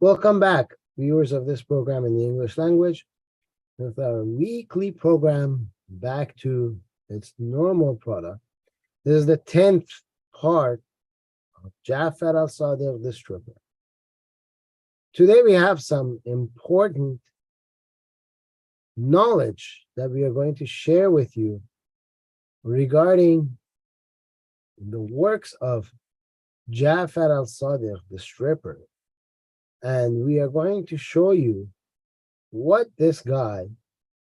Welcome back, viewers of this program in the English language, with our weekly program back to its normal product. This is the 10th part of Jafar al-Sadiq, the stripper. Today we have some important knowledge that we are going to share with you regarding the works of Jafar al-Sadiq, the stripper. And we are going to show you what this guy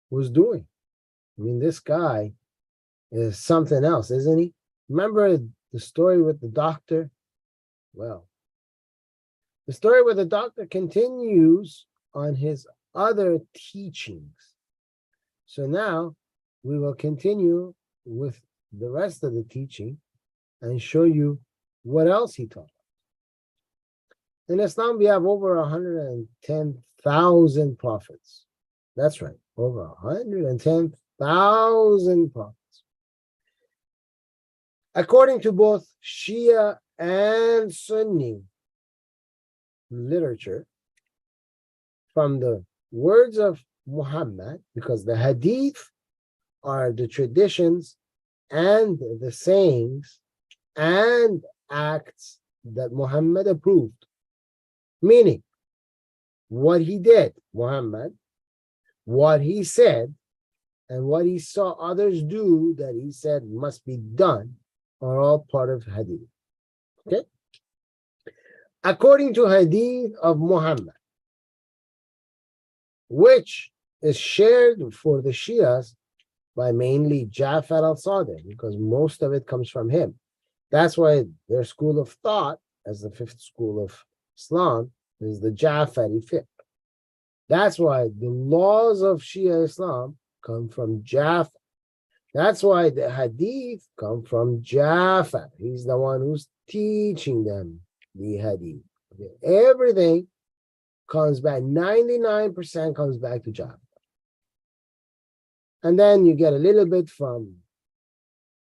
was doing. I mean, this guy is something else, isn't he? Remember the story with the doctor? Well, the story with the doctor continues on his other teachings. So now we will continue with the rest of the teaching and show you what else he taught. In Islam, we have over 110,000 prophets. That's right, over 110,000 prophets. According to both Shia and Sunni literature, from the words of Muhammad, because the hadith are the traditions and the sayings and acts that Muhammad approved. Meaning, what he did, Muhammad, what he said, and what he saw others do that he said must be done are all part of hadith. Okay? According to hadith of Muhammad, which is shared for the Shias by mainly Jafar al-Sadiq, because most of it comes from him. That's why their school of thought, as the fifth school of Islam, is the Jafari fiqh. That's why the laws of Shia Islam come from Jafar. That's why the hadith come from Jafar. He's the one who's teaching them the hadith. Okay. Everything comes back, 99% comes back to Jafar. And then you get a little bit from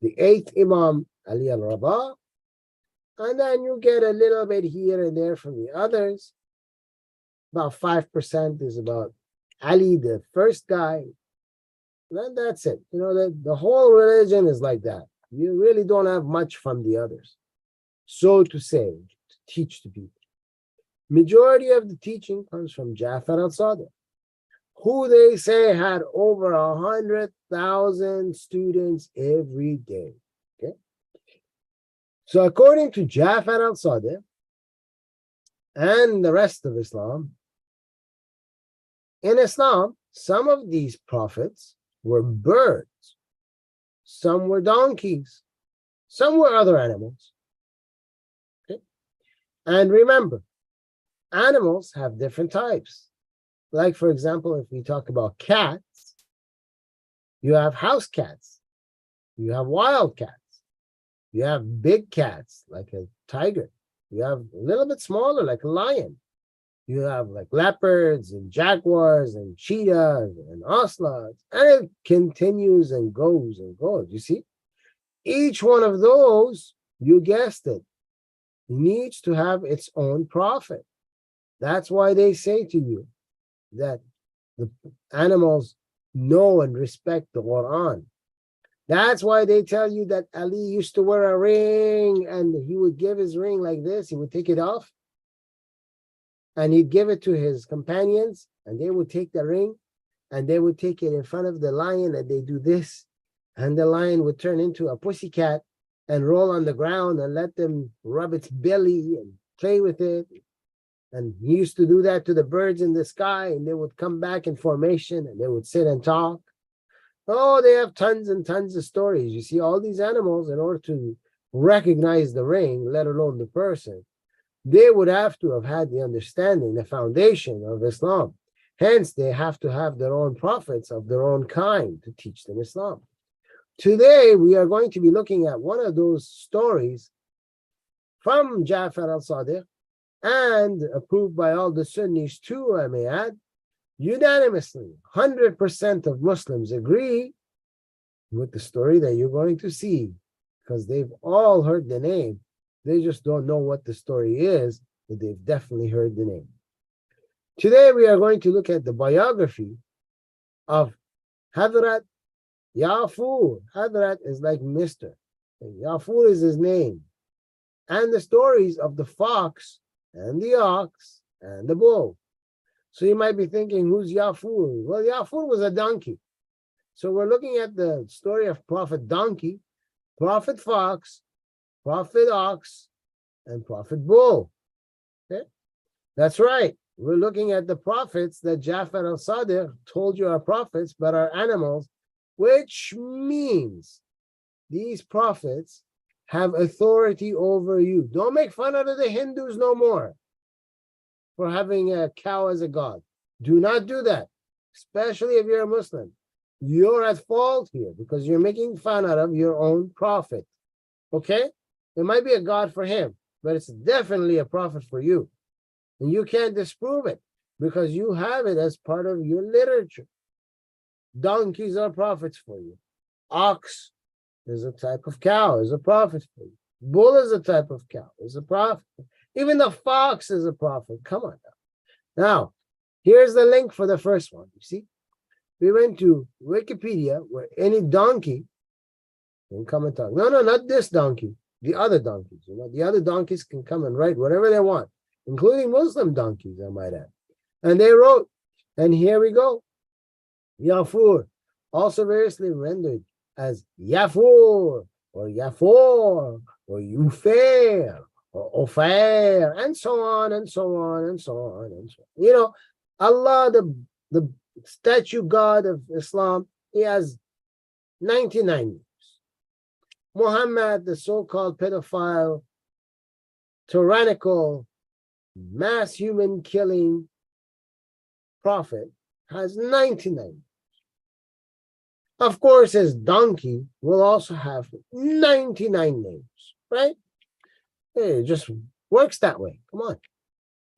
the 8th Imam, Ali al-Rada, and then you get a little bit here and there from the others. About 5% is about Ali, the first guy. Then that's it. You know, the whole religion is like that. You really don't have much from the others, so to say, to teach to people. Majority of the teaching comes from Jafar al-Sadiq, who they say had over 100,000 students every day. Okay. So according to Jafar al-Sadiq and the rest of Islam, in Islam, some of these prophets were birds, some were donkeys, some were other animals. Okay? And remember, animals have different types. Like, for example, if we talk about cats, you have house cats, you have wild cats, you have big cats like a tiger, you have a little bit smaller like a lion, you have like leopards and jaguars and cheetahs and ocelots, and it continues and goes and goes. You see, each one of those, you guessed it, needs to have its own prophet. That's why they say to you that the animals know and respect the Quran. That's why they tell you that Ali used to wear a ring and he would give his ring like this. He would take it off and he'd give it to his companions, and they would take the ring and they would take it in front of the lion and they do this, and the lion would turn into a pussycat and roll on the ground and let them rub its belly and play with it. And he used to do that to the birds in the sky, and they would come back in formation and they would sit and talk. Oh, they have tons and tons of stories. You see, all these animals, in order to recognize the ring, let alone the person, they would have to have had the understanding, the foundation of Islam. Hence, they have to have their own prophets of their own kind to teach them Islam. Today, we are going to be looking at one of those stories from Jafar al-Sadiq, and approved by all the Sunnis too, I may add, unanimously. 100% of Muslims agree with the story that you're going to see, because they've all heard the name. They just don't know what the story is, but they've definitely heard the name. Today we are going to look at the biography of Hadrat Jafar. Hadrat is like Mr. Jafar is his name. And the stories of the fox and the ox and the bull. So you might be thinking, who's Jafar? Well, Jafar was a donkey. So we're looking at the story of Prophet Donkey, Prophet Fox, Prophet Ox, and Prophet Bull. Okay? That's right. We're looking at the prophets that Jafar as-Sadiq told you are prophets, but are animals, which means these prophets have authority over you. Don't make fun out of the Hindus no more for having a cow as a god. Do not do that, especially if you're a Muslim. You're at fault here because you're making fun out of your own prophet. Okay? It might be a god for him, but it's definitely a prophet for you. And you can't disprove it because you have it as part of your literature. Donkeys are prophets for you. Ox is a type of cow, is a prophet for you. Bull is a type of cow, is a prophet. Even the fox is a prophet. Come on now. Now, here's the link for the first one. You see? We went to Wikipedia where any donkey can come and talk. No, not this donkey. The other donkeys. You know, the other donkeys can come and write whatever they want, including Muslim donkeys, I might add. And they wrote, and here we go. Jafar, also variously rendered as Jafar, or Jafar, or Ufair, or Ofair, and so on, and so on, and so on, and so on. You know, Allah, the statue god of Islam, he has 99 names. Muhammad, the so-called pedophile, tyrannical, mass human killing prophet, has 99. Of course, his donkey will also have 99 names, right? It just works that way. Come on.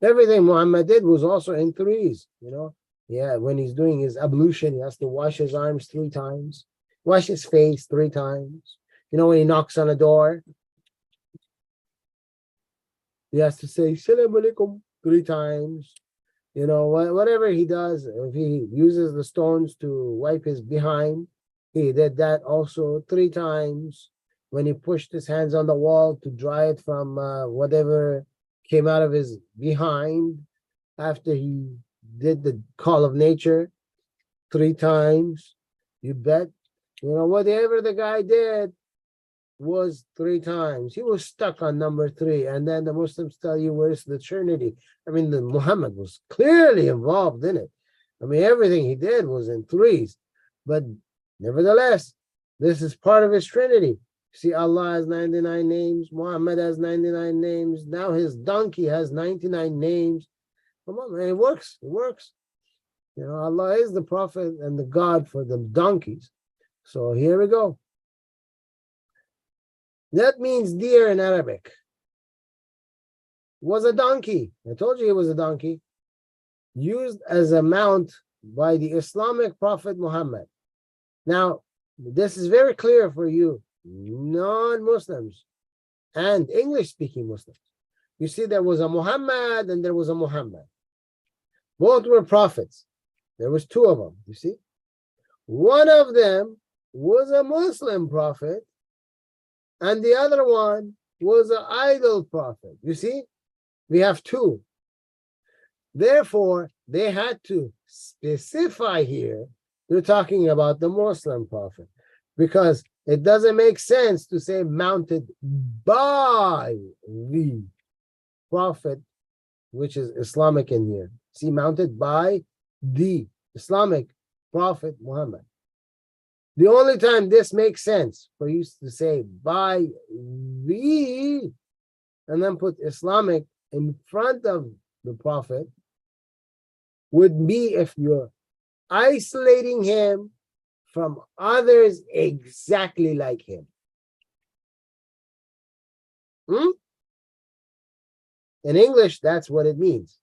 Everything Muhammad did was also in threes, you know. Yeah, when he's doing his ablution, he has to wash his arms 3 times, wash his face 3 times. You know, when he knocks on a door, he has to say, Salam alaikum 3 times. You know, whatever he does, if he uses the stones to wipe his behind, he did that also 3 times. When he pushed his hands on the wall to dry it from whatever came out of his behind, after he did the call of nature 3 times, you bet. You know, whatever the guy did was 3 times. He was stuck on number 3. And then the Muslims tell you, where's the Trinity? I mean, the Muhammad was clearly involved in it. I mean, everything he did was in 3s. But nevertheless, this is part of his Trinity. See, Allah has 99 names. Muhammad has 99 names. Now his donkey has 99 names. Come on, man, it works. It works. You know, Allah is the prophet and the God for the donkeys. So here we go. That means deer in Arabic. Was a donkey. I told you it was a donkey. Used as a mount by the Islamic prophet Muhammad. Now, this is very clear for you non-Muslims and English-speaking Muslims. You see, there was a Muhammad and there was a Muhammad. Both were prophets. There was 2 of them, you see. One of them was a Muslim prophet, and the other one was an idol prophet. You see, we have 2. Therefore, they had to specify here, they're talking about the Muslim prophet, because it doesn't make sense to say mounted by the prophet, which is Islamic in here. See, mounted by the Islamic prophet Muhammad. The only time this makes sense for you to say by the, and then put Islamic in front of the prophet, would be if you're isolating him from others exactly like him. In English, that's what it means.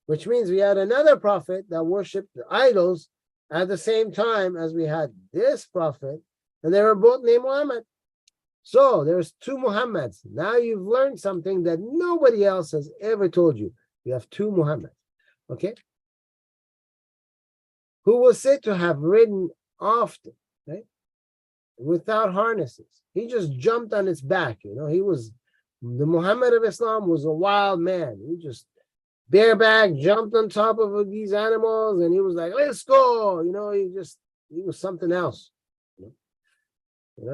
Which means we had another prophet that worshipped the idols at the same time as we had this prophet, and they were both named Muhammad. So there's 2 Muhammads. Now you've learned something that nobody else has ever told you. You have 2 Muhammads. okay, who was said to have ridden often, right, without harnesses. He just jumped on its back, He was, the Muhammad of Islam was a wild man. He just bareback jumped on top of these animals, and he was like, let's go, he was something else.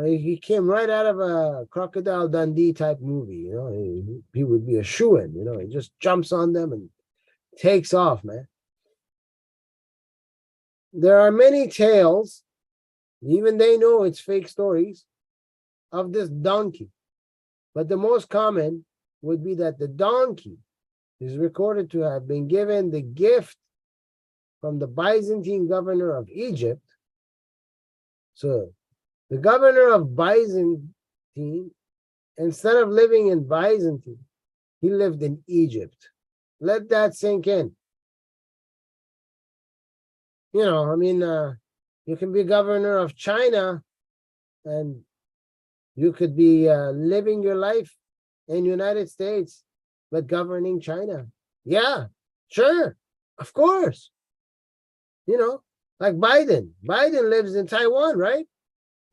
He came right out of a Crocodile Dundee type movie. He would be a shoo-in. He just jumps on them and takes off, man. There are many tales, even they know it's fake stories, of this donkey. But the most common would be that the donkey is recorded to have been given the gift from the Byzantine governor of Egypt. So the governor of Byzantine, instead of living in Byzantine, he lived in Egypt. Let that sink in. You can be governor of China and you could be living your life in the United States, but governing China. Yeah, sure, of course. Like Biden. Biden lives in Taiwan, right?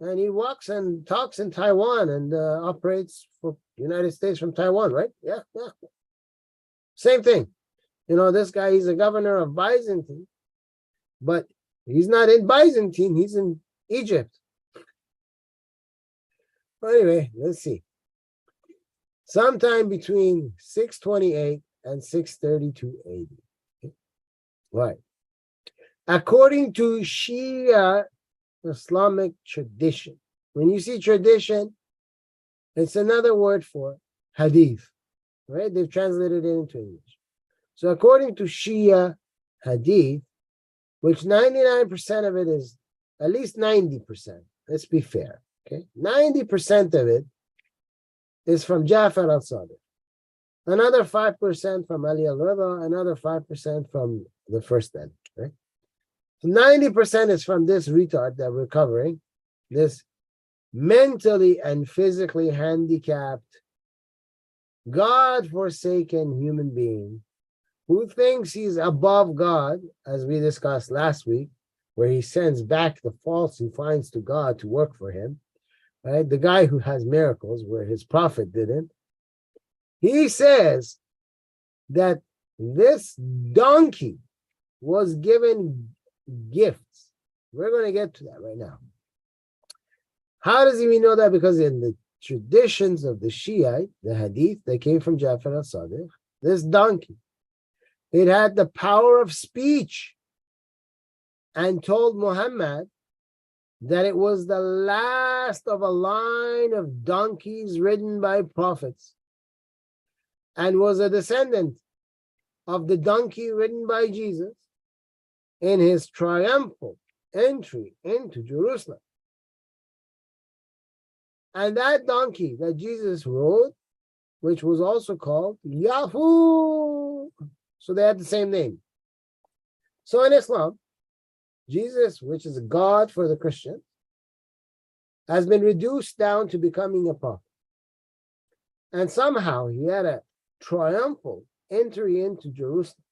And he walks and talks in Taiwan and operates for the United States from Taiwan, right? Yeah. Same thing. This guy, he's a governor of Byzantine, but he's not in Byzantine, he's in Egypt. But anyway, let's see. Sometime between 628 and 632 AD. Okay. Right. According to Shia Islamic tradition. When you see tradition, it's another word for hadith, right? They've translated it into English. So according to Shia hadith, which 99% of it is, at least 90%, let's be fair, okay? 90% of it is from Jafar as-Sadiq. Another 5% from Alireza, another 5% from the first end, right? 90% is from this retard that we're covering, this mentally and physically handicapped, God-forsaken human being who thinks he's above God, as we discussed last week, where he sends back the false he finds to God to work for him, right? The guy who has miracles where his prophet didn't. He says that this donkey was given gifts. We're going to get to that right now. How does he know that? Because in the traditions of the Shiite, the hadith that came from Jafar as-Sadiq, this donkey, it had the power of speech and told Muhammad that it was the last of a line of donkeys ridden by prophets and was a descendant of the donkey ridden by Jesus in his triumphal entry into Jerusalem. And that donkey that Jesus rode, which was also called Yafu, so they had the same name. So in Islam, Jesus, which is a God for the Christian, has been reduced down to becoming a prophet. And somehow he had a triumphal entry into Jerusalem.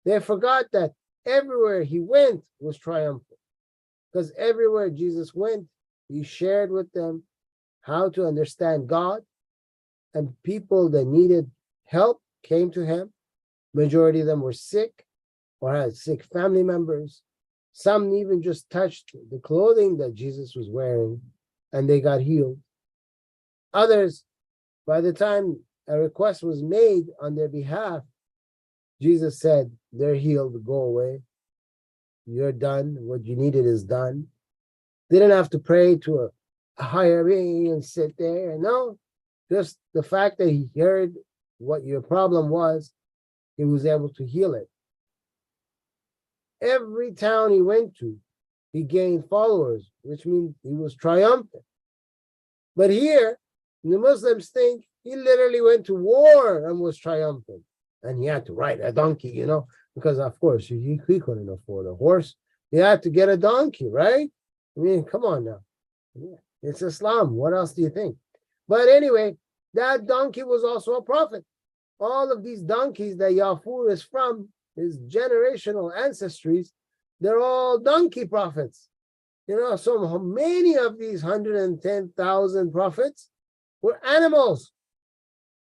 They forgot that everywhere he went was triumphal, because everywhere Jesus went, he shared with them how to understand God, and people that needed help came to him. Majority of them were sick or had sick family members. Some even just touched the clothing that Jesus was wearing and they got healed. Others, by the time a request was made on their behalf, Jesus said, they're healed, go away. You're done. What you needed is done. They didn't have to pray to a higher being and sit there. No, just the fact that he heard what your problem was, he was able to heal it. Every town he went to, he gained followers, which means he was triumphant. But here, the Muslims think he literally went to war and was triumphant. And he had to ride a donkey, because of course he couldn't afford a horse. He had to get a donkey, right? I mean, come on now. Yeah, it's Islam. What else do you think? But anyway, that donkey was also a prophet. all of these donkeys that Jafar is from, his generational ancestries, they're all donkey prophets. So many of these 110,000 prophets were animals.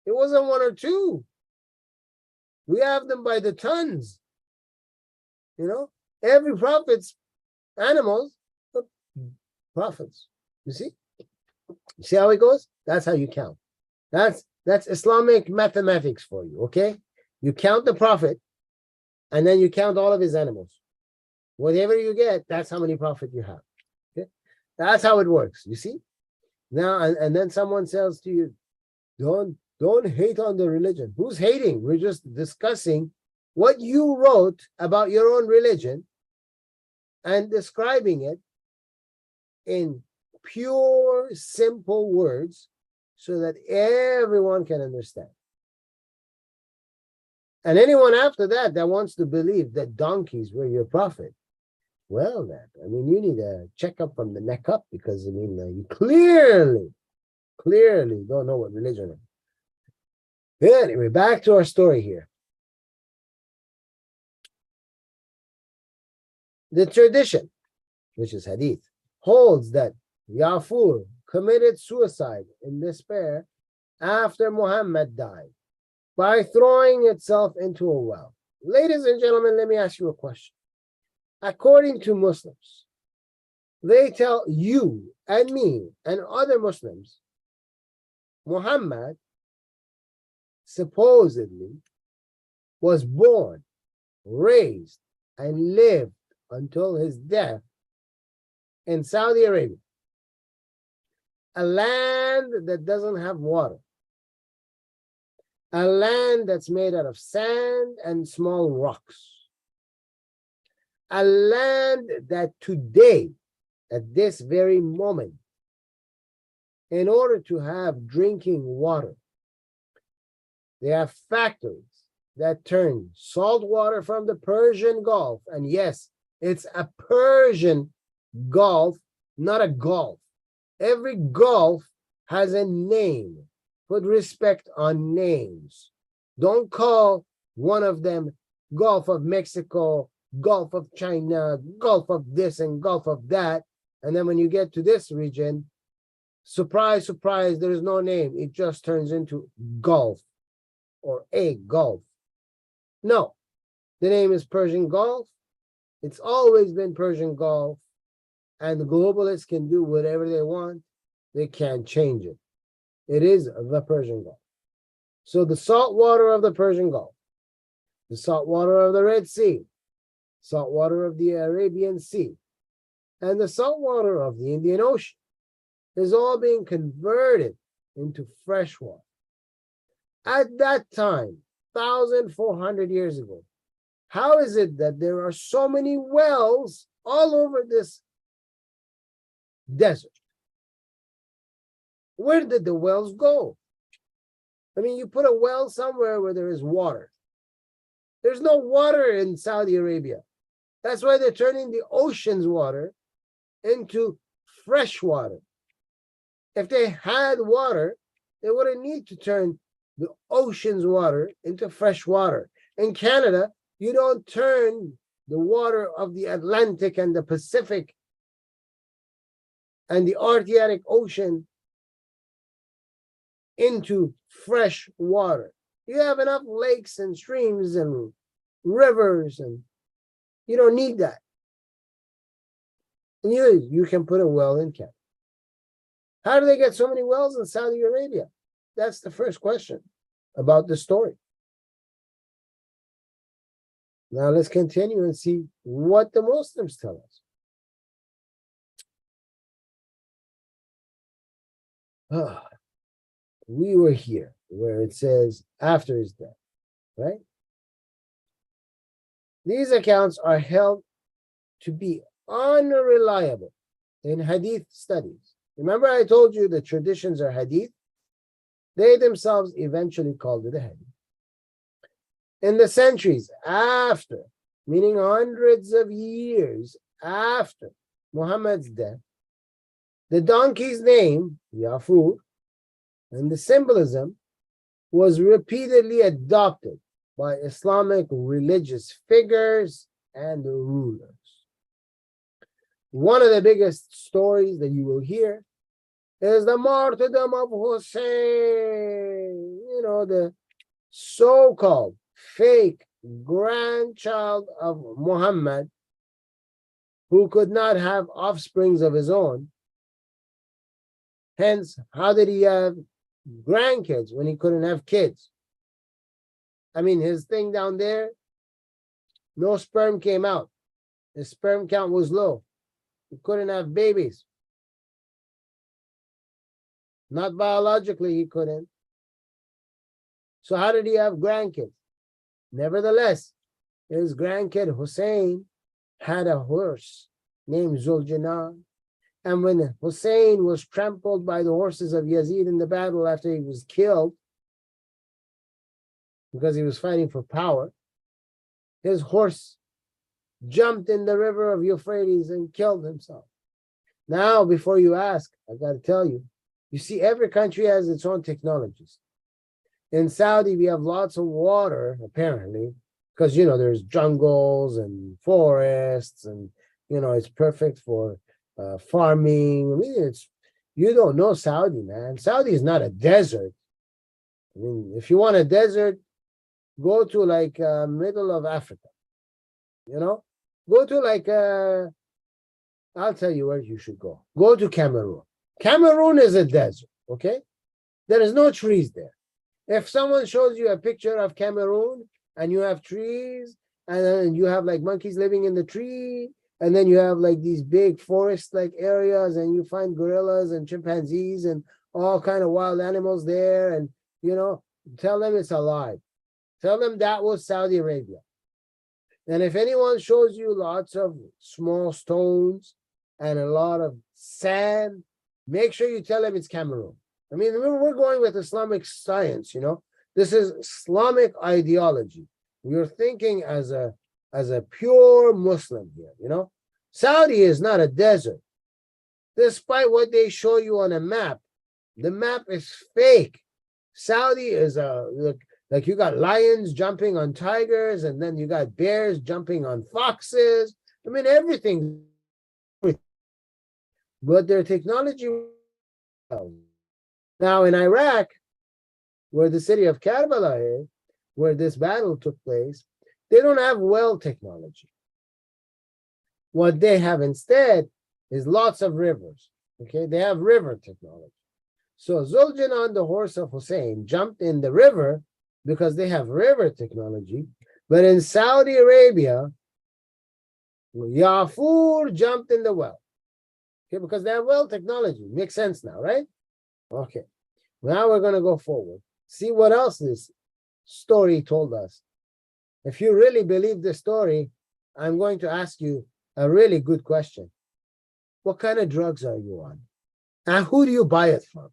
It wasn't one or two. We have them by the tons. Every prophet's animals, but prophets. You see? You see how it goes? That's how you count. That's Islamic mathematics for you, okay? You count the prophet, and then you count all of his animals. Whatever you get, that's how many prophet you have. Okay? That's how it works. You see? Now, and then someone says to you, don't hate on the religion. Who's hating? We're just discussing what you wrote about your own religion and describing it in pure, simple words so that everyone can understand. And anyone after that wants to believe that donkeys were your prophet, well, then, you need a checkup from the neck up, because, you clearly don't know what religion is. Anyway, back to our story here. The tradition, which is hadith, holds that Jafar committed suicide in despair after Muhammad died by throwing itself into a well. Ladies and gentlemen, let me ask you a question. According to Muslims, they tell you and me and other Muslims, Muhammad supposedly was born, raised, and lived until his death in Saudi Arabia, a land that doesn't have water, a land that's made out of sand and small rocks, a land that today, at this very moment, in order to have drinking water, they have factories that turn salt water from the Persian Gulf, and yes, it's a Persian Gulf, not a Gulf. Every Gulf has a name. Put respect on names. Don't call one of them Gulf of Mexico, Gulf of China, Gulf of this and Gulf of that. And then when you get to this region, surprise, surprise, there is no name. It just turns into Gulf or a Gulf. No, the name is Persian Gulf. It's always been Persian Gulf. And the globalists can do whatever they want. They can't change it. It is the Persian Gulf. So the salt water of the Persian Gulf, the salt water of the Red Sea, salt water of the Arabian Sea, and the salt water of the Indian Ocean is all being converted into fresh water. At that time, 1,400 years ago, how is it that there are so many wells all over this desert? Where did the wells go? You put a well somewhere where there is water. There's no water in Saudi Arabia. That's why they're turning the ocean's water into fresh water. If they had water, they wouldn't need to turn the ocean's water into fresh water. In Canada, you don't turn the water of the Atlantic and the Pacific and the Arctic Ocean into fresh water. You have enough lakes and streams and rivers, and you don't need that. And you can put a well in Canada. How do they get so many wells in Saudi Arabia? That's the first question about the story. Now let's continue and see what the Muslims tell us. We were here where it says after his death, right? These accounts are held to be unreliable in hadith studies. Remember I told you the traditions are hadith? They themselves eventually called it a hadith. In the centuries after, meaning hundreds of years after Muhammad's death, the donkey's name, Jafar, and the symbolism was repeatedly adopted by Islamic religious figures and rulers. One of the biggest stories that you will hear is the martyrdom of Hussein, the so-called fake grandchild of Muhammad, who could not have offsprings of his own. Hence, how did he have grandkids when he couldn't have kids? I mean, his thing down there, no sperm came out. His sperm count was low. He couldn't have babies. Not biologically, he couldn't. So how did he have grandkids? Nevertheless, his grandkid Hussein had a horse named Zuljanan. And when Hussein was trampled by the horses of Yazid in the battle after he was killed, because he was fighting for power, his horse jumped in the river of Euphrates and killed himself. Now, before you ask, I got to tell you, you see, every country has its own technologies. In Saudi, we have lots of water, apparently, because, there's jungles and forests, and, it's perfect for farming. I mean, you don't know Saudi, man. Saudi is not a desert. I mean, if you want a desert, go to like middle of Africa, go to I'll tell you where you should go. Go to Cameroon. Cameroon is a desert, okay? There is no trees there. If someone shows you a picture of Cameroon and you have trees and then you have like monkeys living in the tree, and then you have like these big forest-like areas and you find gorillas and chimpanzees and all kind of wild animals there, and, tell them it's a lie. Tell them that was Saudi Arabia. And if anyone shows you lots of small stones and a lot of sand, make sure you tell them it's Cameroon. I mean, we're going with Islamic science, This is Islamic ideology. We're thinking as a pure Muslim here, Saudi is not a desert. Despite what they show you on a map, the map is fake. Saudi is like you got lions jumping on tigers, and then you got bears jumping on foxes. I mean, everything. But their technology. Now in Iraq, where the city of Karbala is, where this battle took place, they don't have well technology. What they have instead is lots of rivers. Okay, they have river technology. So Zuljanan, the horse of Hussein, jumped in the river because they have river technology. But in Saudi Arabia, Jafar jumped in the well. Okay, because they have well technology. Makes sense now, right? Okay. Now we're going to go forward. See what else this story told us. If you really believe this story, I'm going to ask you a really good question. What kind of drugs are you on? And who do you buy it from?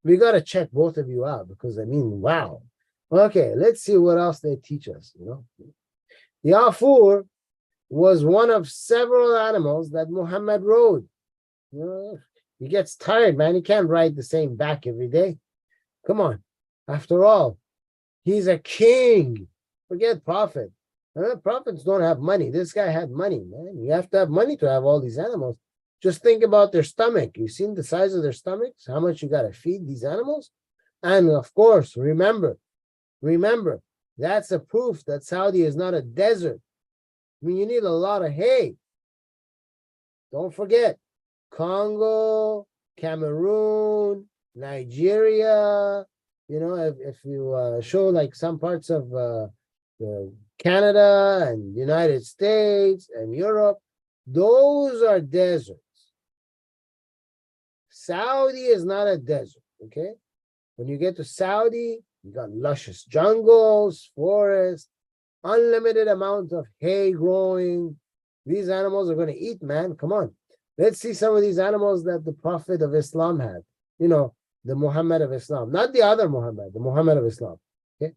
We got to check both of you out because, I mean, wow. Okay, let's see what else they teach us, Jafar was one of several animals that Muhammad rode. He gets tired, man. He can't ride the same back every day. Come on. After all, he's a king. Forget prophet. Prophets don't have money. This guy had money, man. You have to have money to have all these animals. Just think about their stomach. You've seen the size of their stomachs? How much you got to feed these animals? And of course, remember, that's a proof that Saudi is not a desert. I mean, you need a lot of hay. Don't forget, Congo, Cameroon, Nigeria, if you show like some parts of Canada and United States and Europe, those are deserts. Saudi is not a desert, okay? When you get to Saudi, you got luscious jungles, forests, unlimited amount of hay growing. These animals are going to eat, man. Come on. Let's see some of these animals that the Prophet of Islam had. The Muhammad of Islam. Not the other Muhammad, the Muhammad of Islam. Okay.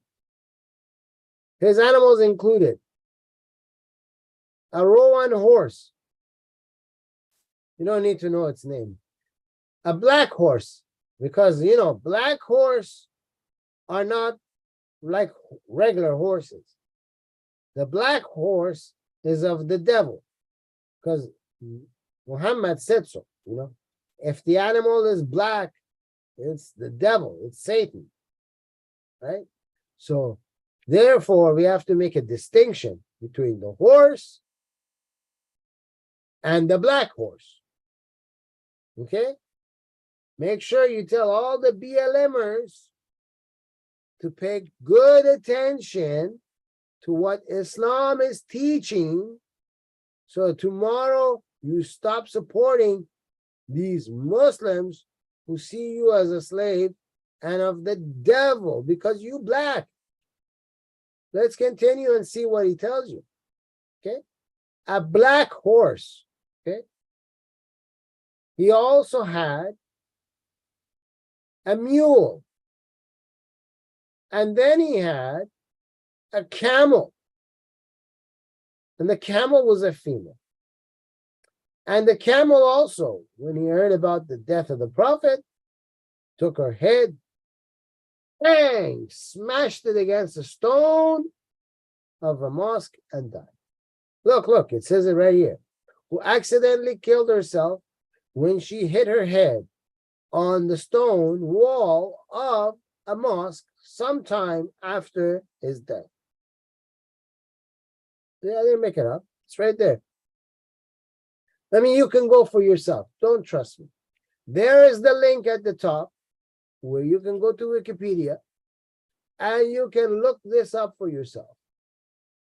His animals included a Rowan horse. You don't need to know its name. A black horse, because, black horse are not like regular horses. The black horse is of the devil, because Muhammad said so, If the animal is black, it's the devil, it's Satan, right? So therefore, we have to make a distinction between the horse and the black horse, okay? Make sure you tell all the BLMers to pay good attention to what Islam is teaching, so tomorrow you stop supporting these Muslims who see you as a slave and of the devil because you black. Let's continue and see what he tells you, okay? A black horse, okay? He also had a mule, and then he had a camel, and the camel was a female. And the camel also, when he heard about the death of the Prophet, took her head, bang, smashed it against a stone of a mosque and died. Look, it says it right here. Who accidentally killed herself when she hit her head on the stone wall of a mosque sometime after his death. Yeah, I didn't make it up. It's right there. I mean, you can go for yourself. Don't trust me. There is the link at the top where you can go to Wikipedia and you can look this up for yourself.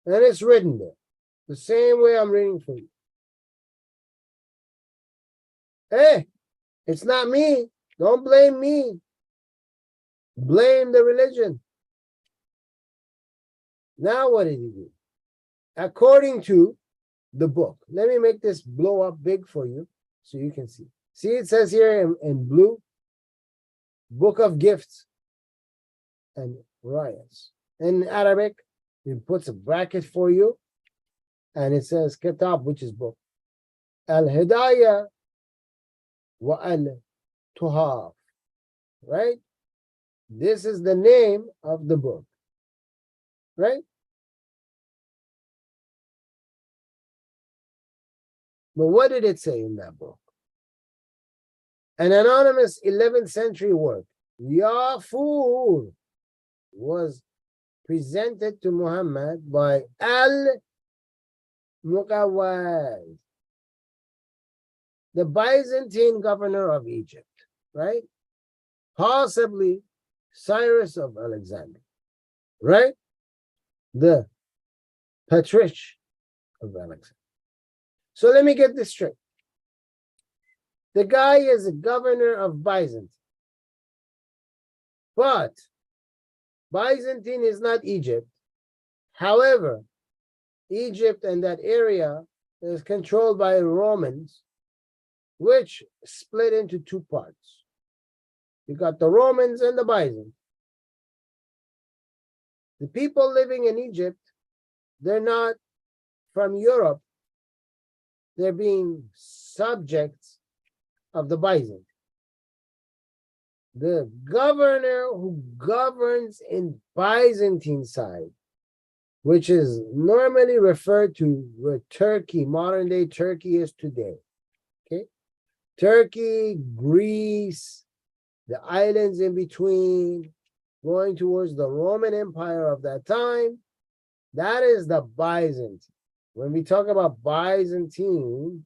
And it's written there, the same way I'm reading for you. Hey, it's not me. Don't blame me. Blame the religion. Now what did he do? According to the book. Let me make this blow up big for you so you can see. See, it says here in blue, Book of Gifts and Riots. In Arabic, it puts a bracket for you, and it says Kitab, which is book. Al-Hidayah wa al-Tuhaf, right? This is the name of the book, right? But what did it say in that book? An anonymous 11th century work, Jafar, was presented to Muhammad by al-Muqawwaz, the Byzantine governor of Egypt, right? Possibly Cyrus of Alexandria, right? The Patriarch of Alexandria. So let me get this straight. The guy is a governor of Byzantium. But Byzantine is not Egypt. However, Egypt and that area is controlled by Romans, which split into two parts. You got the Romans and the Byzantines. The people living in Egypt, they're not from Europe. They're being subjects of the Byzantine. The governor who governs in Byzantine side, which is normally referred to where Turkey, modern day Turkey is today. Okay? Turkey, Greece, the islands in between, going towards the Roman Empire of that time, that is the Byzantine. When we talk about Byzantine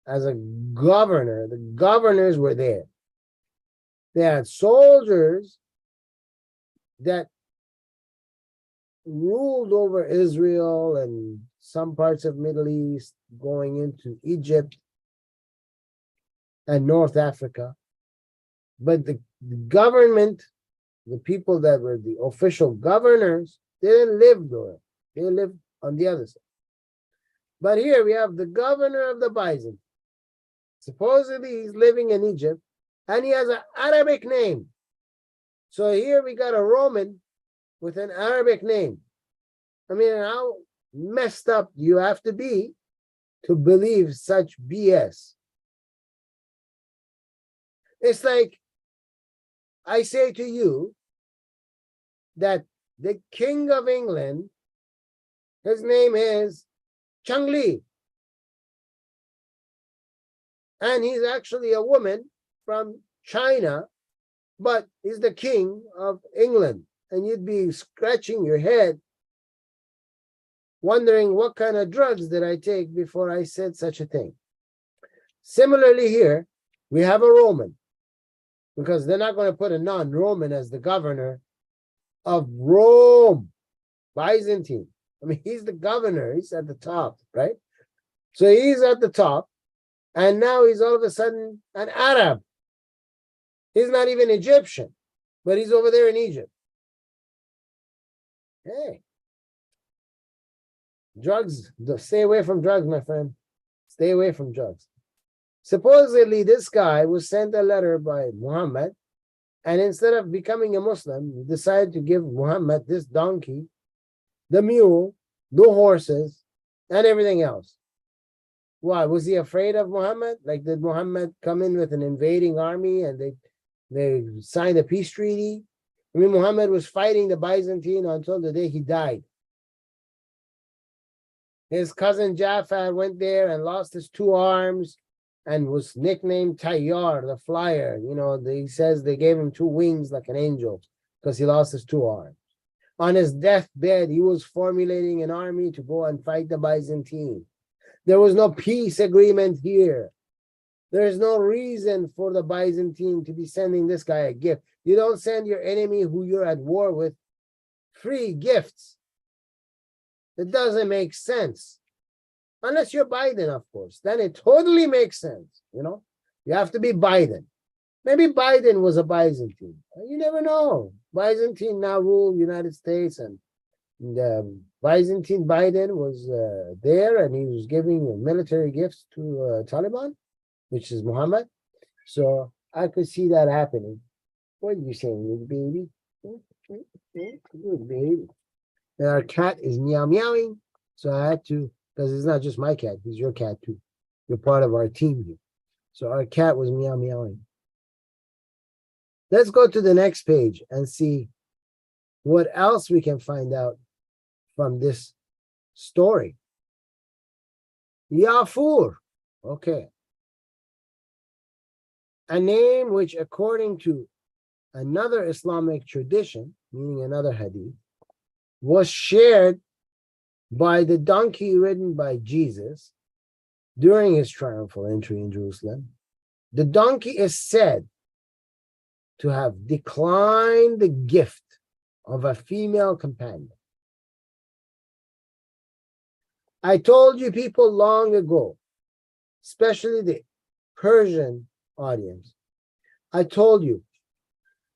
as a governor, the governors were there. They had soldiers that ruled over Israel and some parts of Middle East, going into Egypt and North Africa. But the government, the people that were the official governors, they didn't live there. They lived on the other side. But here we have the governor of the Byzantine. Supposedly he's living in Egypt, and he has an Arabic name. So here we got a Roman with an Arabic name. I mean, how messed up do you have to be to believe such BS? It's like I say to you, that the King of England, his name is Changli. And he's actually a woman from China, but he's the King of England. And you'd be scratching your head, wondering what kind of drugs did I take before I said such a thing. Similarly here, we have a Roman, because they're not going to put a non-Roman as the governor of Rome, Byzantine. I mean, he's the governor, he's at the top, right? So he's at the top, and now he's all of a sudden an Arab. He's not even Egyptian, but he's over there in Egypt. Hey, drugs, stay away from drugs, my friend. Stay away from drugs. Supposedly, this guy was sent a letter by Muhammad, and instead of becoming a Muslim, he decided to give Muhammad this donkey, the mule, the horses, and everything else. Why? Was he afraid of Muhammad? Like, did Muhammad come in with an invading army and they signed a peace treaty? I mean, Muhammad was fighting the Byzantine until the day he died. His cousin Jafar went there and lost his 2 arms and was nicknamed Tayyar, the flyer. You know, he says they gave him 2 wings like an angel because he lost his 2 arms. On his deathbed, he was formulating an army to go and fight the Byzantine. There was no peace agreement here. There is no reason for the Byzantine to be sending this guy a gift. You don't send your enemy who you're at war with free gifts. It doesn't make sense. Unless you're Biden, of course. Then it totally makes sense. You know, you have to be Biden. Maybe Biden was a Byzantine. You never know. Byzantine now rule the United States, and Byzantine Biden was there, and he was giving military gifts to Taliban, which is Muhammad. So I could see that happening. What are you saying, little baby? Good baby. And our cat is meow meowing, so I had to, because it's not just my cat, he's your cat too. You're part of our team here. So our cat was meow meowing. Let's go to the next page and see what else we can find out from this story. Jafar. Okay. A name which, according to another Islamic tradition, meaning another hadith, was shared by the donkey ridden by Jesus during his triumphal entry in Jerusalem. The donkey is said to have declined the gift of a female companion. I told you people long ago, especially the Persian audience, I told you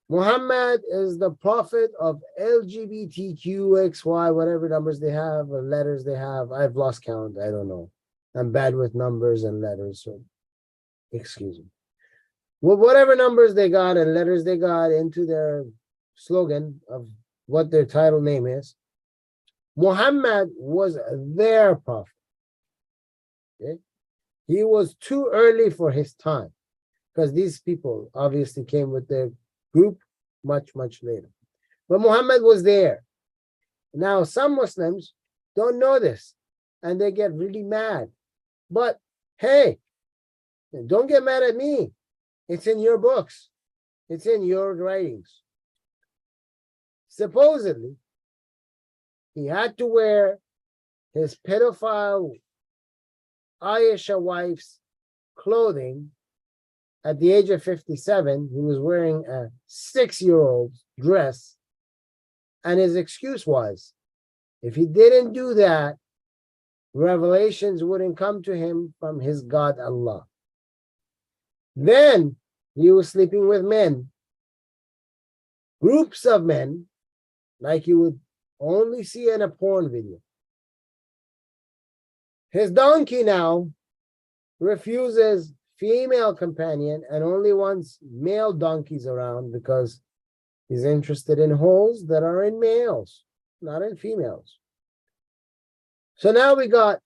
Muhammad is the prophet of LGBTQXY, whatever numbers they have or letters they have. I've lost count. I don't know. I'm bad with numbers and letters, so excuse me. Well, whatever numbers they got and letters they got into their slogan of what their title name is, Muhammad was their prophet. Okay? He was too early for his time, because these people obviously came with their group much, much later. But Muhammad was there. Now, some Muslims don't know this, and they get really mad. But hey, don't get mad at me. It's in your books. It's in your writings. Supposedly, he had to wear his pedophile Aisha wife's clothing. At the age of 57, he was wearing a 6-year-old's dress. And his excuse was, if he didn't do that, revelations wouldn't come to him from his God Allah. Then he was sleeping with men, groups of men, like you would only see in a porn video. His donkey now refuses female companion and only wants male donkeys around because he's interested in holes that are in males, not in females. So now we got,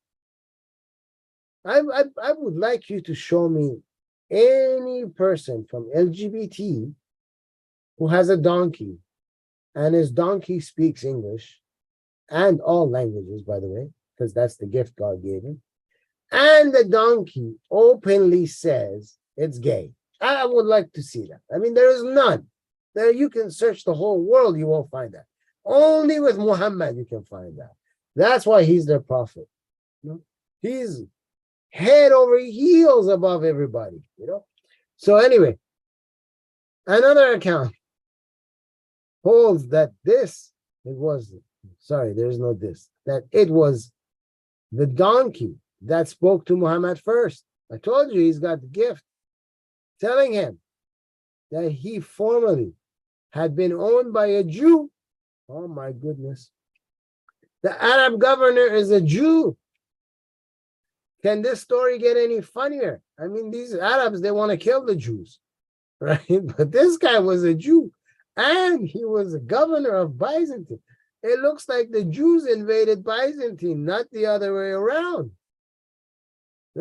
I would like you to show me any person from LGBT who has a donkey and his donkey speaks English and all languages, by the way, because that's the gift God gave him. And the donkey openly says it's gay. I would like to see that. I mean, there is none. There you can search the whole world, you won't find that. Only with Muhammad you can find that. That's why he's their prophet. You know? He's head over heels above everybody, you know. So anyway, another account holds that that it was the donkey that spoke to Muhammad first. I told you he's got the gift, telling him that he formerly had been owned by a Jew. Oh my goodness. The Arab governor is a Jew. Can this story get any funnier? I mean, these Arabs, they want to kill the Jews, right? But this guy was a Jew, and he was a governor of Byzantium. It looks like the Jews invaded Byzantium, not the other way around.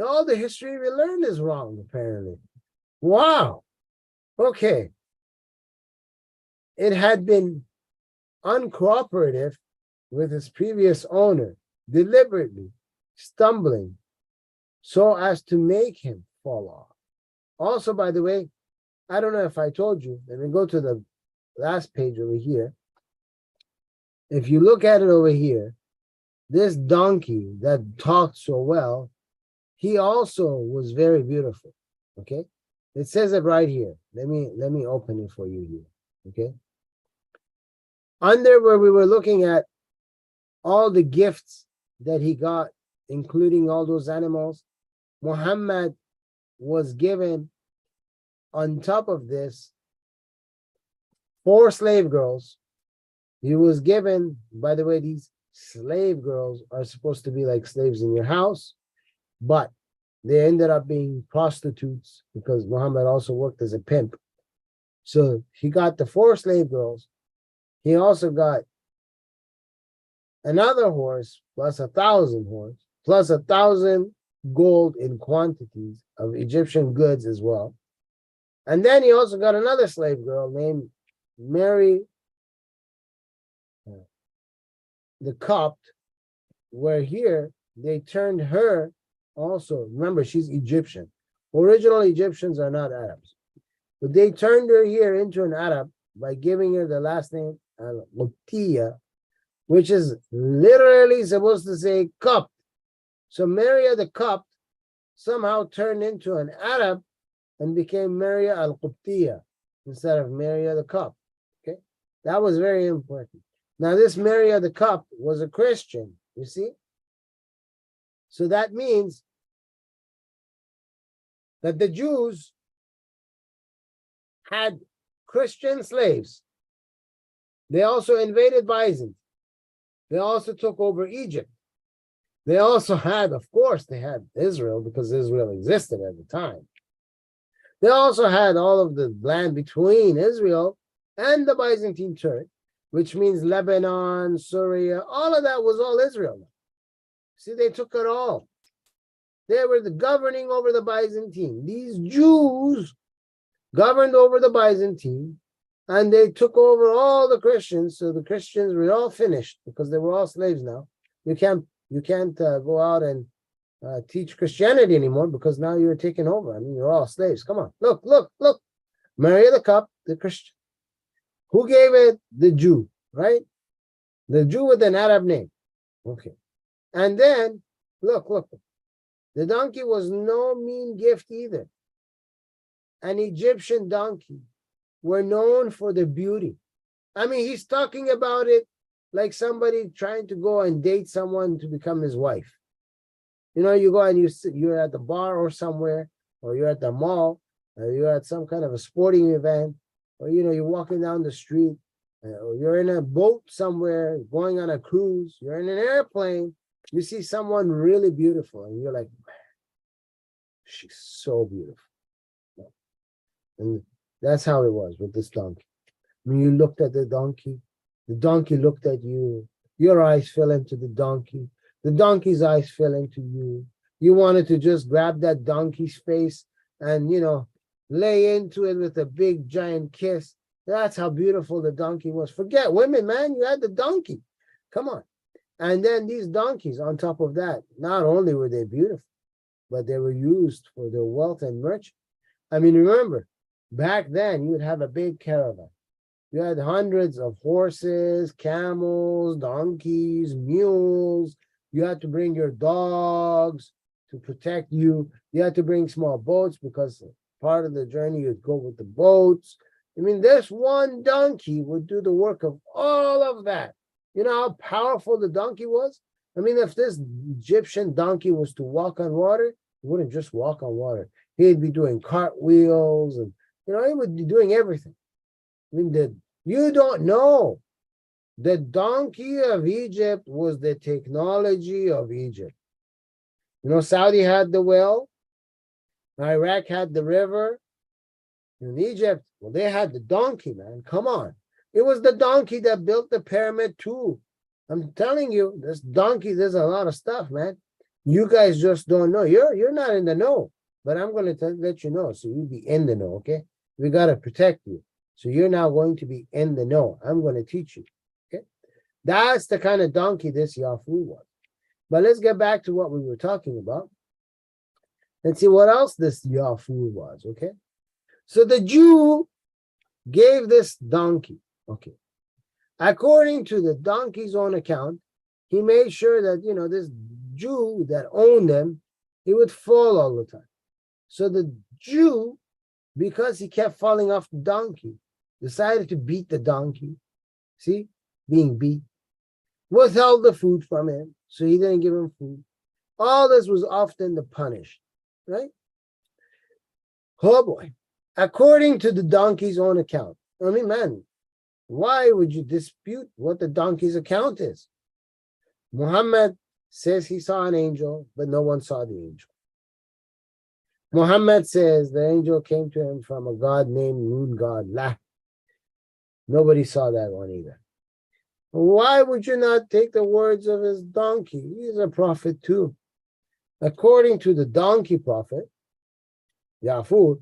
All the history we learned is wrong, apparently. Wow. Okay. It had been uncooperative with his previous owner, deliberately stumbling so as to make him fall off. Also, by the way, I don't know if I told you, let me go to the last page over here. If you look at it over here, this donkey that talked so well, he also was very beautiful. Okay, it says it right here. Let me open it for you here. Okay, under where we were looking at all the gifts that he got, including all those animals, Muhammad was given, on top of this, 4 slave girls. He was given, by the way, these slave girls are supposed to be like slaves in your house, but they ended up being prostitutes because Muhammad also worked as a pimp. So he got the 4 slave girls. He also got another horse, plus 1,000 horse, plus 1,000 gold in quantities of Egyptian goods as well. And then he also got another slave girl named Mary the Copt, where here they turned her also. Remember, she's Egyptian. Original Egyptians are not Arabs. But they turned her here into an Arab by giving her the last name Al-Qibtiyya, which is literally supposed to say Copt. So Maria the Copt somehow turned into an Arab and became Maria al-Qibtiyya instead of Maria the Copt. Okay, that was very important. Now this Maria the Copt was a Christian, you see? So that means that the Jews had Christian slaves. They also invaded Byzantium. They also took over Egypt. They also had, of course, they had Israel because Israel existed at the time. They also had all of the land between Israel and the Byzantine Turk, which means Lebanon, Syria, all of that was all Israel. See, they took it all. They were governing over the Byzantine. These Jews governed over the Byzantine, and they took over all the Christians. So the Christians were all finished because they were all slaves now. You can't go out and teach Christianity anymore because now you're taking over. I mean, you're all slaves. Come on, look. Maria the Cup, the Christian. Who gave it? The Jew, right? The Jew with an Arab name. Okay. And then, look. The donkey was no mean gift either. An Egyptian donkey were known for their beauty. I mean, he's talking about it like somebody trying to go and date someone to become his wife. You know, you go and you're at the bar or somewhere, or you're at the mall, or you're at some kind of a sporting event, or, you know, you're walking down the street, or you're in a boat somewhere, going on a cruise, you're in an airplane, you see someone really beautiful, and you're like, man, she's so beautiful. And that's how it was with this donkey. When you looked at the donkey looked at you, your eyes fell into the donkey's eyes fell into you. You wanted to just grab that donkey's face and, you know, lay into it with a big giant kiss. That's how beautiful the donkey was. Forget women, man. You had the donkey. Come on. And then these donkeys, on top of that, not only were they beautiful, but they were used for their wealth and merchant. I mean, remember, back then you would have a big caravan. You had hundreds of horses, camels, donkeys, mules. You had to bring your dogs to protect you. You had to bring small boats because part of the journey you'd go with the boats. I mean, this one donkey would do the work of all of that. You know how powerful the donkey was? I mean, if this Egyptian donkey was to walk on water, he wouldn't just walk on water. He'd be doing cartwheels and, he would be doing everything. I mean, you don't know. The donkey of Egypt was the technology of Egypt. Saudi had the well. Iraq had the river. In Egypt, well, they had the donkey, man. Come on. It was the donkey that built the pyramid too. I'm telling you, this donkey, there's a lot of stuff, man. You guys just don't know. You're not in the know, but I'm going to let you know so you be in the know, okay? We got to protect you. So you're now going to be in the know. I'm going to teach you, okay? That's the kind of donkey this Yafur was. But let's get back to what we were talking about. Let's see what else this Yafur was, okay? So the Jew gave this donkey, okay? According to the donkey's own account, he made sure that, this Jew that owned them, he would fall all the time. So the Jew, because he kept falling off the donkey, decided to beat the donkey. See, being beat. Withheld the food from him, so he didn't give him food. All this was often the punish, right? Oh boy. According to the donkey's own account. I mean, man, why would you dispute what the donkey's account is? Muhammad says he saw an angel, but no one saw the angel. Muhammad says the angel came to him from a god named Moon God, La. Nobody saw that one either. Why would you not take the words of his donkey? He's a prophet too. According to the donkey prophet, Jafar,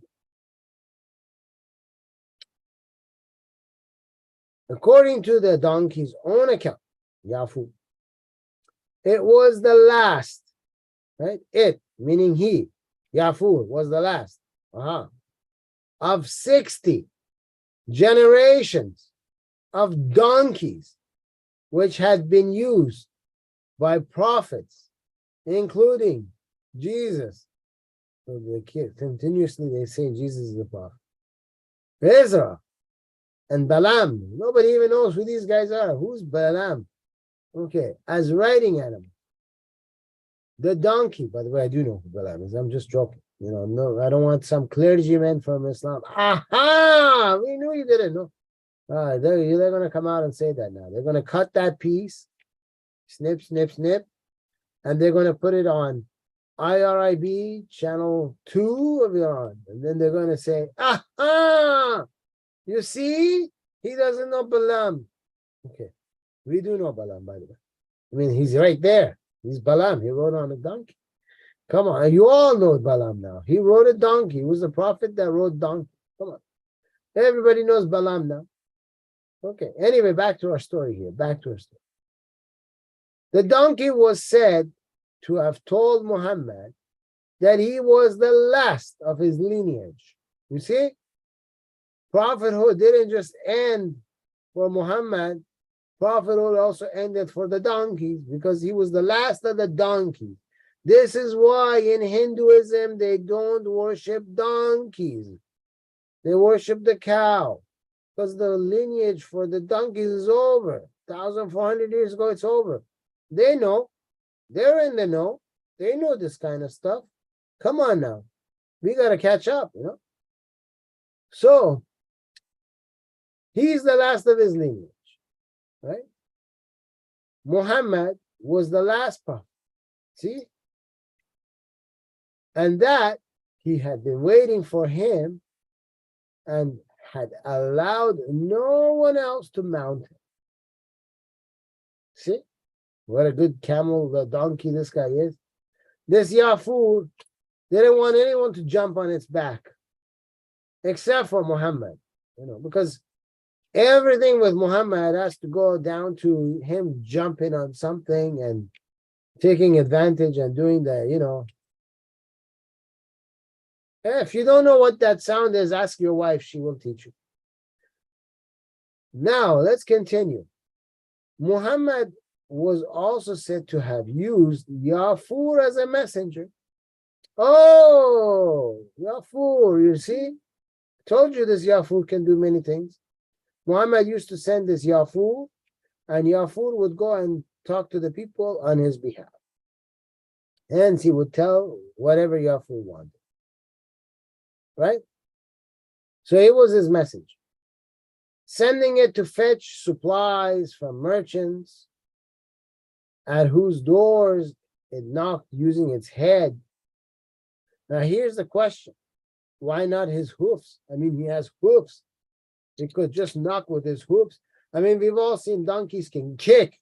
according to the donkey's own account, Jafar, it was the last, right? It, meaning he, Jafar, was the last of 60 generations of donkeys which had been used by prophets, including Jesus. So continuously they say Jesus is the prophet. Ezra and Balaam. Nobody even knows who these guys are. Who's Balaam? Okay, as riding animals. The donkey, by the way, I do know who Balaam is. I'm just joking. No, I don't want some clergyman from Islam. Aha! We knew you didn't know. They're going to come out and say that now. They're going to cut that piece, snip, snip, snip, and they're going to put it on IRIB channel 2 of Iran. And then they're going to say, aha! You see? He doesn't know Balaam. Okay. We do know Balaam, by the way. I mean, he's right there. He's Balaam. He rode on a donkey. Come on. You all know Balaam now. He rode a donkey. He was a prophet that rode donkey. Come on. Everybody knows Balaam now. Okay. Anyway, back to our story here. The donkey was said to have told Muhammad that he was the last of his lineage. You see? Prophethood didn't just end for Muhammad. Prophethood also ended for the donkeys because he was the last of the donkeys. This is why in Hinduism they don't worship donkeys. They worship the cow because the lineage for the donkeys is over. 1,400 years ago, it's over. They know. They're in the know. They know this kind of stuff. Come on now. We got to catch up, So, he's the last of his lineage, right? Muhammad was the last prophet. See? And that he had been waiting for him and had allowed no one else to mount him. See? What a good camel, the donkey this guy is. This Yafur didn't want anyone to jump on its back except for Muhammad, because Everything with Muhammad has to go down to him jumping on something and taking advantage and doing the, if you don't know what that sound is, ask your wife, she will teach you. Now, let's continue. Muhammad was also said to have used Jafar as a messenger. Oh, Jafar, you see? I told you this Jafar can do many things. Muhammad used to send this Jafar, and Jafar would go and talk to the people on his behalf. Hence, he would tell whatever Jafar wanted. Right? So it was his message. Sending it to fetch supplies from merchants at whose doors it knocked using its head. Now, here's the question. Why not his hoofs? I mean, he has hoofs. He could just knock with his hoofs. I mean, we've all seen donkeys can kick.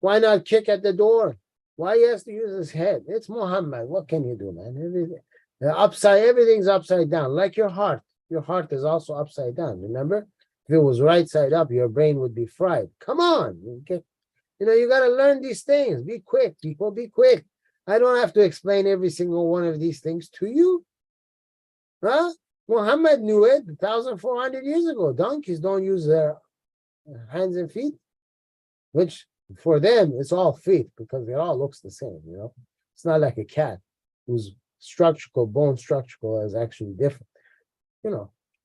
Why not kick at the door? Why he has to use his head? It's Muhammad. What can you do, man? Everything's upside down, like your heart. Your heart is also upside down. Remember? If it was right side up, your brain would be fried. Come on. You got to learn these things. Be quick, people. Be quick. I don't have to explain every single one of these things to you. Huh? Muhammad knew it 1,400 years ago. Donkeys don't use their hands and feet, which for them, it's all feet because it all looks the same, It's not like a cat whose bone structural is actually different,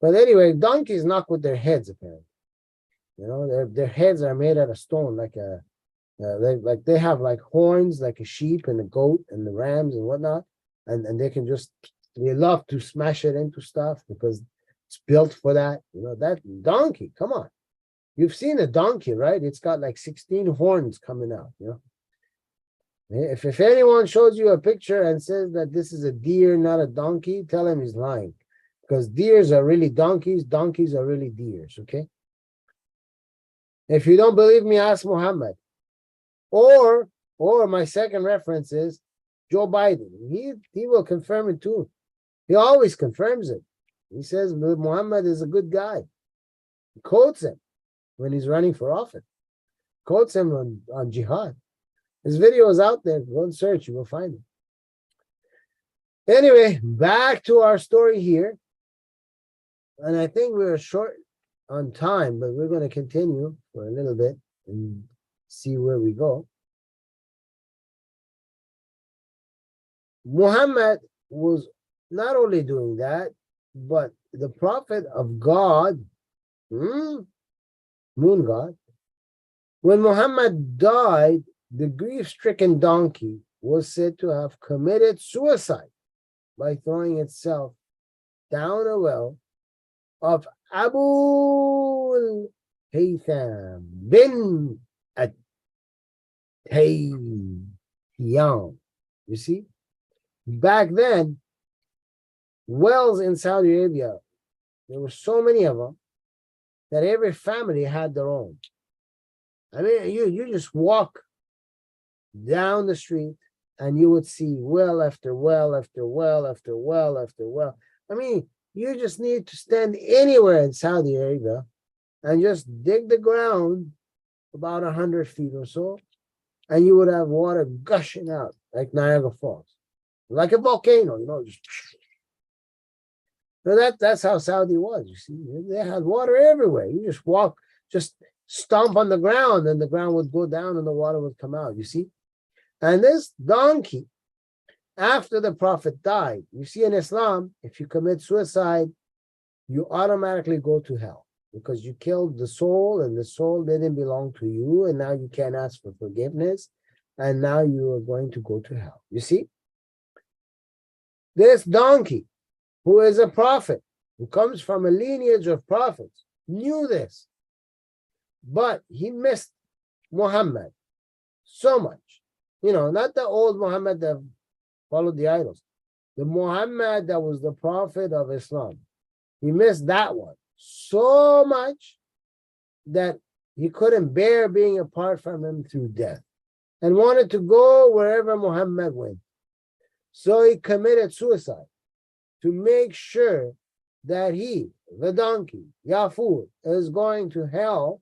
But anyway, donkeys knock with their heads, apparently. Their heads are made out of stone, like they have like horns, like a sheep and a goat and the rams and whatnot, and they love to smash it into stuff because it's built for that. That donkey, come on. You've seen a donkey, right? It's got like 16 horns coming out, If anyone shows you a picture and says that this is a deer, not a donkey, tell him he's lying. Because deers are really donkeys are really deers, okay? If you don't believe me, ask Muhammad. Or my second reference is Joe Biden. He will confirm it too. He always confirms it. He says Muhammad is a good guy. He quotes him when he's running for office. Quotes him on jihad. His video is out there. Go and search, you will find it. Anyway, back to our story here. And I think we're short on time, but we're going to continue for a little bit and see where we go. Muhammad was not only doing that, but the prophet of God, moon god, when Muhammad died, the grief-stricken donkey was said to have committed suicide by throwing itself down a well of Abu Haytham bin At-Tayyan. You see? Back then, wells in Saudi Arabia, there were so many of them that every family had their own. I mean, you just walk down the street and you would see well after well after well after well after well. I mean, you just need to stand anywhere in Saudi Arabia and just dig the ground about 100 feet or so, and you would have water gushing out like Niagara Falls, like a volcano, just. So that's how Saudi was, you see. They had water everywhere. You just walk, just stomp on the ground, and the ground would go down and the water would come out, you see. And this donkey, after the Prophet died, you see, in Islam, if you commit suicide, you automatically go to hell because you killed the soul and the soul didn't belong to you, and now you can't ask for forgiveness, and now you are going to go to hell. You see? This donkey, who is a prophet, who comes from a lineage of prophets, knew this, but he missed Muhammad so much. Not the old Muhammad that followed the idols. The Muhammad that was the prophet of Islam. He missed that one so much that he couldn't bear being apart from him through death and wanted to go wherever Muhammad went. So he committed suicide to make sure that he, the donkey, Jafar, is going to hell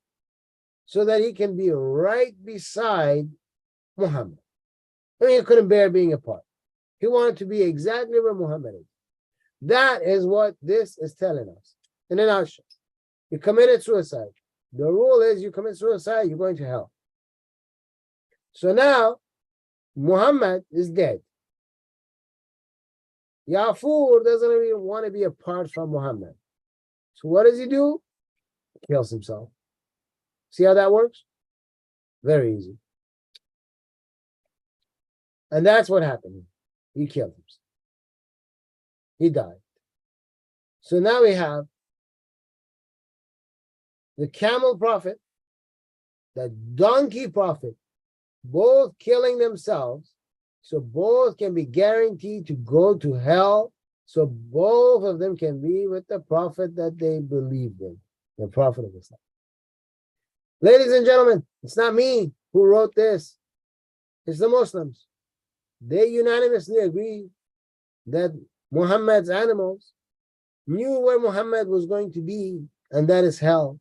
so that he can be right beside Muhammad. I mean, he couldn't bear being apart. He wanted to be exactly where Muhammad is. That is what this is telling us. In a nutshell, you committed suicide. The rule is you commit suicide, you're going to hell. So now, Muhammad is dead. Jafar doesn't even want to be apart from Muhammad. So what does he do? He kills himself. See how that works? Very easy. And that's what happened. He killed himself. He died. So now we have the camel prophet, the donkey prophet, both killing themselves, so both can be guaranteed to go to hell, so both of them can be with the prophet that they believed in, the prophet of Islam. Ladies and gentlemen, it's not me who wrote this. It's the Muslims. They unanimously agree that Muhammad's animals knew where Muhammad was going to be, and that is hell.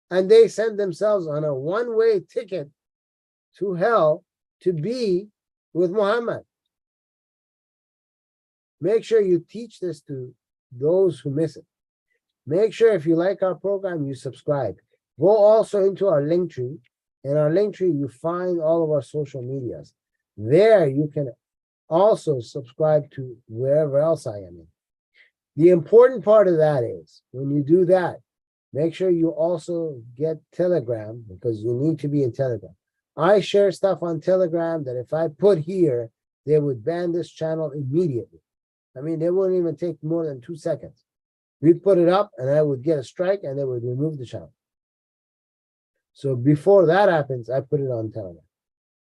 And they sent themselves on a one-way ticket to hell to be with Muhammad. Make sure you teach this to those who miss it. Make sure if you like our program, you subscribe. Go also into our link tree. In our link tree, you find all of our social medias. There you can also subscribe to wherever else I am in. The important part of that is when you do that, make sure you also get Telegram, because you need to be in Telegram. I share stuff on Telegram that if I put here, they would ban this channel immediately. I mean, they wouldn't even take more than 2 seconds. We'd put it up and I would get a strike and they would remove the channel. So before that happens, I put it on Telegram.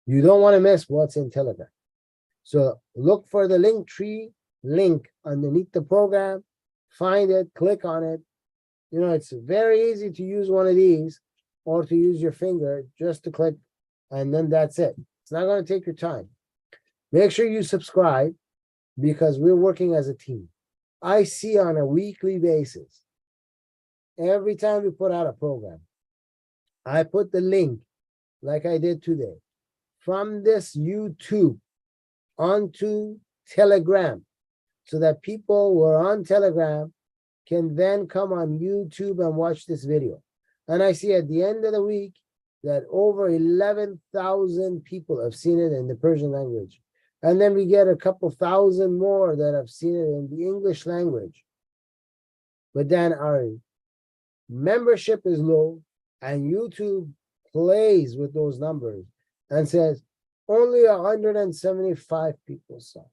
You don't want to miss what's in Telegram. So look for the link tree link underneath the program, find it, click on it. You know, it's very easy to use one of these or to use your finger just to click, and then that's it. It's not going to take your time. Make sure you subscribe because we're working as a team. I see on a weekly basis, every time we put out a program, I put the link, like I did today, from this YouTube onto Telegram, so that people who are on Telegram can then come on YouTube and watch this video. And I see at the end of the week that over 11,000 people have seen it in the Persian language. And then we get a couple thousand more that have seen it in the English language. But then our membership is low, and YouTube plays with those numbers and says, only 175 people saw it.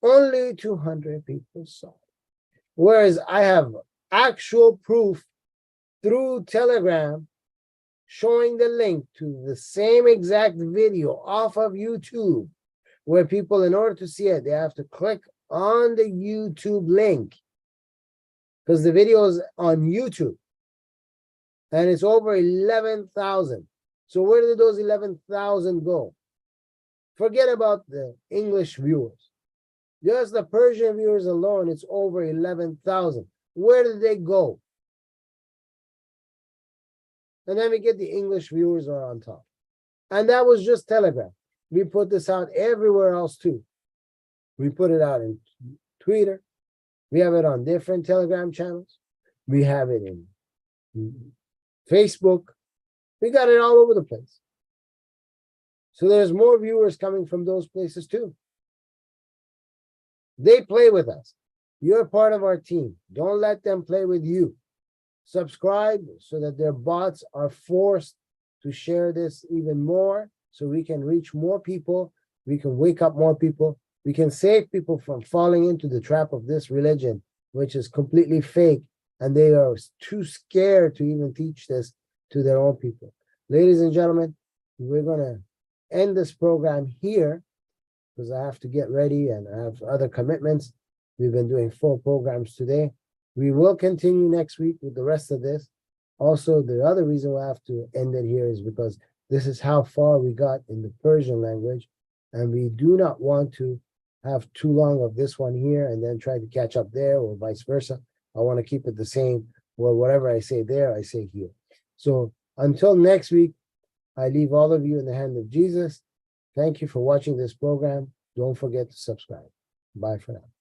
Only 200 people saw it. Whereas I have actual proof through Telegram showing the link to the same exact video off of YouTube, where people, in order to see it, they have to click on the YouTube link because the video is on YouTube and it's over 11,000. So where did those 11,000 go? Forget about the English viewers. Just the Persian viewers alone, it's over 11,000. Where did they go? And then we get the English viewers are on top. And that was just Telegram. We put this out everywhere else too. We put it out in Twitter. We have it on different Telegram channels. We have it in Facebook. We got it all over the place. So there's more viewers coming from those places too. They play with us. You're part of our team. Don't let them play with you. Subscribe so that their bots are forced to share this even more so we can reach more people. We can wake up more people. We can save people from falling into the trap of this religion, which is completely fake, and they are too scared to even teach this to their own people. Ladies and gentlemen, we're going to end this program here because I have to get ready and I have other commitments. We've been doing 4 programs today. We will continue next week with the rest of this. Also, the other reason we have to end it here is because this is how far we got in the Persian language, and we do not want to have too long of this one here and then try to catch up there or vice versa. I want to keep it the same. Well, whatever I say there, I say here. So until next week, I leave all of you in the hand of Jesus. Thank you for watching this program. Don't forget to subscribe. Bye for now.